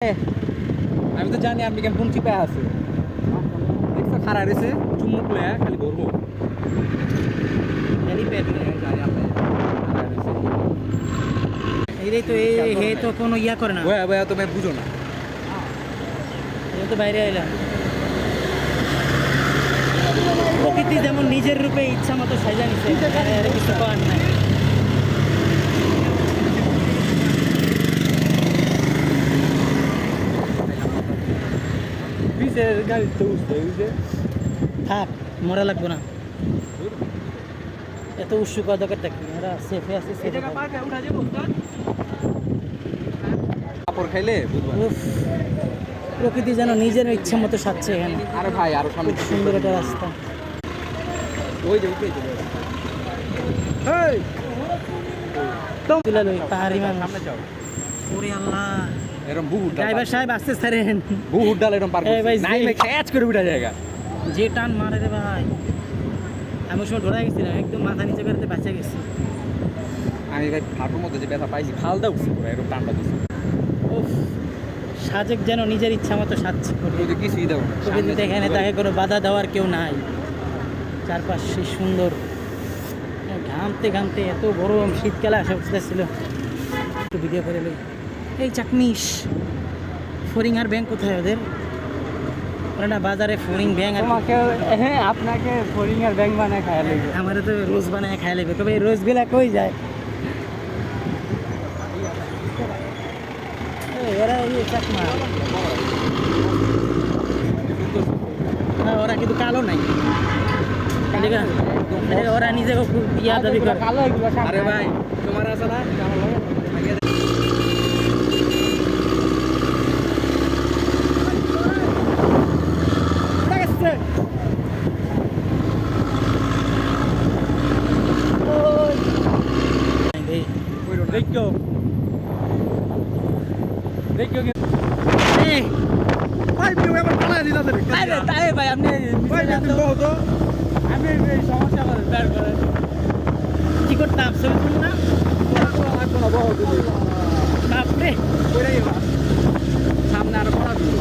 আমি তো জানি আপনি কেমন কোন চিপায় আছে দেখছো খারাপ রয়েছে চুমুক লয়া খালি ধরবো এইটাই তো এই তো কোনো ইয়া করে না বয়া বয়া তুমি বুঝো না এই তো বাইরে আইলাম প্রকৃতি যেমন নিজের রূপে ইচ্ছা মতো সাজা নিছে আর কিছু করার নাই পিছের গাড়ি তো উঠছে থাক মরা লাগবো না এত উৎসুক দরকারটা কি এরা সেফে আছে সেফে কাপড় খাইলে বুঝবা উফ প্রকৃতি যেন নিজের ইচ্ছা মতো সাজছে এখানে আরে ভাই আরো সামনে খুব সুন্দর একটা রাস্তা ওই যে উঠে চলে এই তুলে লই পাহাড়ি মানুষ সামনে যাও ওরে আল্লাহ এরকম বহুত ড্রাইভার সাহেব আসতে ছাড়েন বহুত ডাল এরকম পার এই ভাই, নাই মে ক্যাচ করে উঠা জায়গা যে টান মারে রে ভাই আমি ওই সময় ডরাই গেছিলাম একদম মাথা নিচে করতে বাঁচা গেছি আমি ভাই হাঁটুর মধ্যে যে ব্যথা পাইছি ফালদা উঠছে পুরো এরকম টানটা দিছে উফ সাজেক যেন নিজের ইচ্ছা মতো সাজছে প্রকৃতি কিছুই দাও না প্রকৃতিতে এখানে তাকে কোনো বাধা দেওয়ার কেউ নাই চারপাশ সেই সুন্দর ঘামতে ঘামতে এত গরম শীতকালে আসা ছিল একটু ভিডিও করে লই এই চাকমিশ ফরিং আর ব্যাংক কোথায় ওদের ওরা না বাজারে ফরিং ব্যাংক আর হ্যাঁ আপনাকে ফরিং আর ব্যাংক বানায় খাওয়া লাগবে আমারও তো রোজ বানায় খাই লাগবে তবে এই রোজগুলা কই যায় এরা এই চাকমা না ওরা কিন্তু কালো নাই ওরা নিজেকে খুব ইয়া দাবি করে আরে ভাই তোমার আছে না দেখো দেখো ভাই বিউ এবার পালা দিলা রে আরে তাই ভাই আপনি ভাই তুমি বহুত আমি এই সমস্যা করে বের করে কি করতাম ছবি তুলি না এখন বহুত বাপরে কইরাই বা সামনে আর পড়া দিল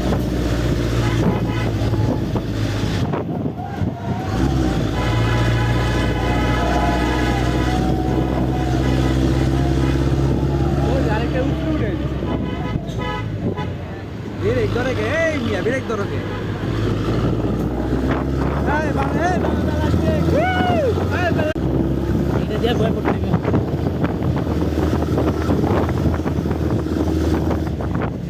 ব্রেক ধরে গে এই মিয়া ব্রেক ধরে গে এই বাবা লাগছে এটা দিয়ে ভয় করতে